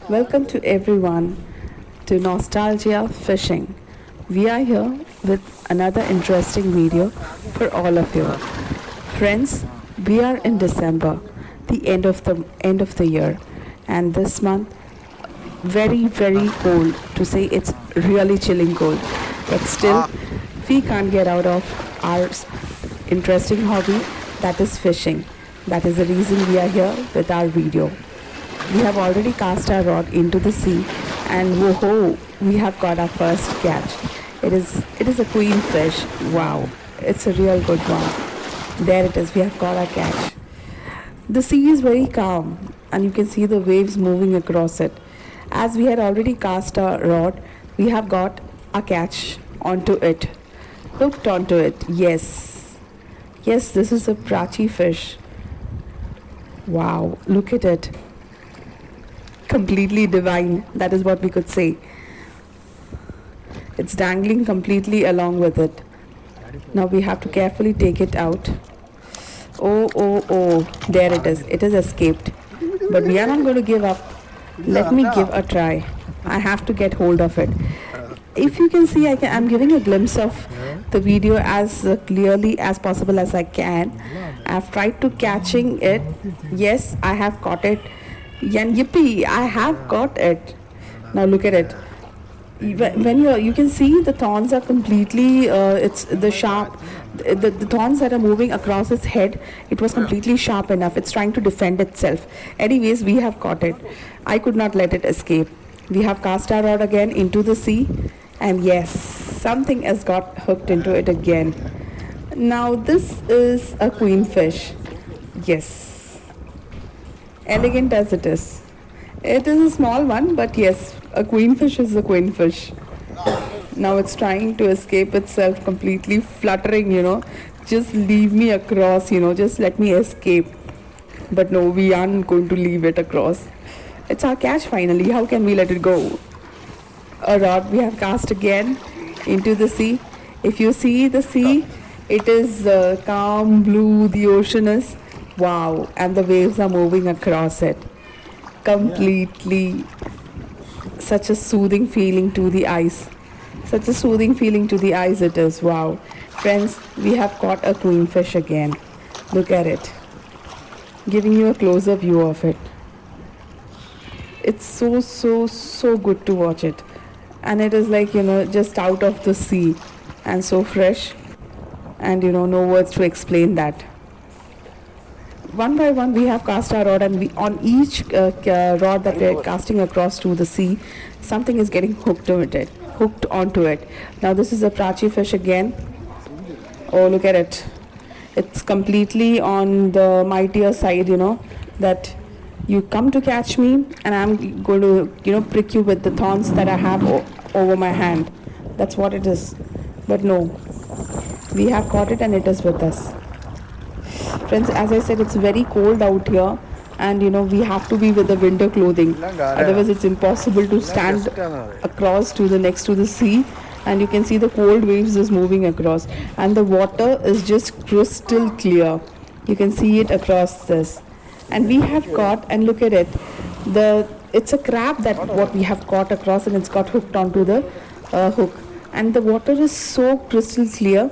Welcome to everyone to Nostalgia Fishing. We are here with another interesting video for all of you. Friends, we are in December, the end of the year, and this month very cold, to say it's really chilling cold. But still we can't get out of our interesting hobby, that is fishing. That is the reason we are here with our video. We have already cast our rod into the sea, and whoa, we have got our first catch. It is a queen fish. Wow, it's a real good one. There it is. We have got our catch. The sea is very calm, and you can see the waves moving across it. As we had already cast our rod, we have got a catch onto it, hooked onto it. Yes, this is a prachi fish. Wow, look at it. Completely divine, that is what we could say. It's dangling completely along with it. Now we have to carefully take it out. Oh, there it is. It has escaped. But we are not going to give up. Let me give a try. I have to get hold of it. If you can see, I'm giving a glimpse of the video as clearly as possible as I can. I've tried to catching it. Yes, I have caught it. And yippee, I have got it. Now look at it. When you can see the thorns are completely it's the sharp, the thorns that are moving across its head, it was completely sharp enough. It's trying to defend itself. Anyways, we have caught it. I could not let it escape. We have cast our rod again into the sea, and yes, something has got hooked into it again. Now this is a queen fish. Yes, elegant as it is. It is a small one, but yes, a queen fish is a queen fish. Now it's trying to escape itself, completely fluttering. Just leave me across, just let me escape. But no, we aren't going to leave it across. It's our catch finally. How can we let it go? A rod we have cast again into the sea. If you see the sea, it is calm blue, the ocean is. Wow, and the waves are moving across it. Completely such a soothing feeling to the eyes. Such a soothing feeling to the eyes it is. Wow. Friends, we have caught a queen fish again. Look at it. Giving you a closer view of it. It's so good to watch it. And it is like, just out of the sea and so fresh. And no words to explain that. One by one we have cast our rod, and on each rod that we are casting across to the sea, something is getting hooked onto it. Now this is a prachi fish again. Oh, look at it. It's completely on the mightier side, that you come to catch me and I'm going to prick you with the thorns that I have over my hand. That's what it is. But no, we have caught it and it is with us. Friends, as I said, it's very cold out here, and we have to be with the winter clothing. Otherwise it's impossible to stand across to the next to the sea, and you can see the cold waves is moving across, and the water is just crystal clear. You can see it across this, and we have caught, and look at it, it's a crab that what we have caught across, and it's got hooked onto the hook, and the water is so crystal clear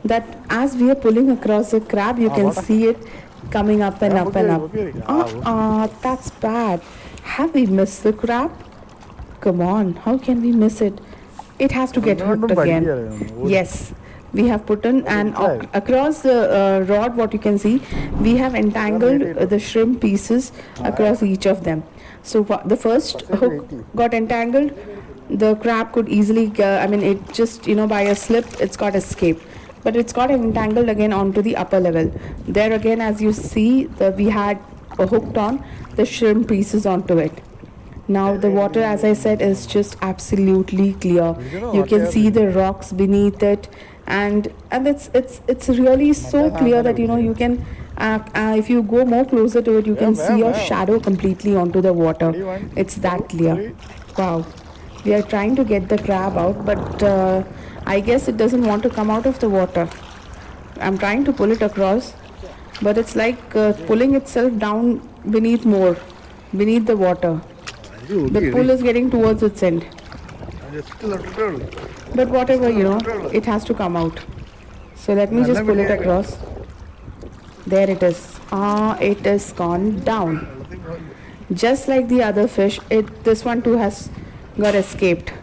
that as we are pulling across the crab, you can see it coming up and up and up. That's bad. Have we missed the crab? Come on, how can we miss it? It has to get hooked again. Yes, we have put in, and across the rod, what you can see, we have entangled the shrimp pieces across each of them. So the first hook got entangled, the crab could easily, it just, by a slip, it's got escaped. But it's got entangled again onto the upper level. There again, as you see, we had hooked on the shrimp pieces onto it. Now the water, as I said, is just absolutely clear. You can see the rocks beneath it, and it's really so clear that you can, if you go more closer to it, you can see your shadow completely onto the water. It's that clear. Wow. We are trying to get the crab out, but I guess it doesn't want to come out of the water. I'm trying to pull it across, but it's like pulling itself down beneath the water. The pull is getting towards its end. But whatever, it has to come out. So let me just pull it across. There it is. It is gone down. Just like the other fish, this one too has got escaped.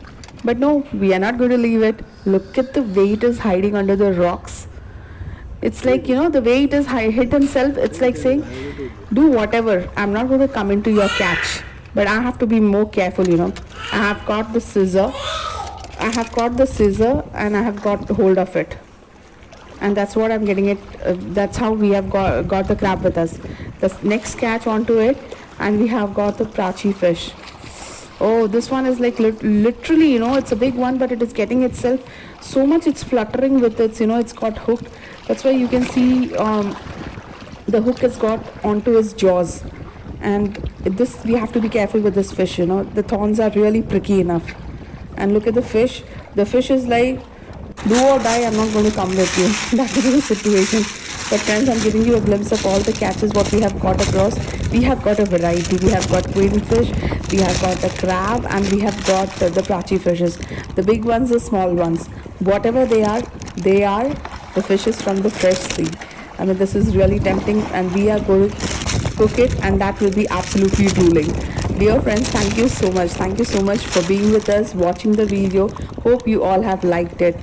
But no, we are not going to leave it. Look at the way it is hiding under the rocks. It's like, the way it is hit himself, it's like saying, do whatever. I'm not going to come into your catch. But I have to be more careful, I have got the scissor. And I have got hold of it. And that's what I'm getting it. That's how we have got the crab with us. The next catch onto it, and we have got the prachi fish. Oh, this one is like literally, it's a big one, but it is getting itself so much. It's fluttering with its, it's got hooked. That's why you can see the hook has got onto his jaws. And this, we have to be careful with this fish, the thorns are really pricky enough. And look at the fish. The fish is like, do or die, I'm not going to come with you. That is the situation. But friends, I'm giving you a glimpse of all the catches what we have got across. We have got a variety. We have got queenfish, we have got the crab, and we have got the prachi fishes. The big ones, the small ones. Whatever they are the fishes from the fresh sea. I mean, this is really tempting, and we are going to cook it, and that will be absolutely drooling. Dear friends, thank you so much. Thank you so much for being with us, watching the video. Hope you all have liked it.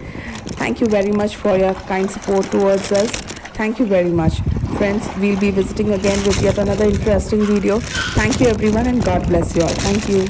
Thank you very much for your kind support towards us. Thank you very much. Friends, we'll be visiting again with yet another interesting video. Thank you everyone, and God bless you all. Thank you.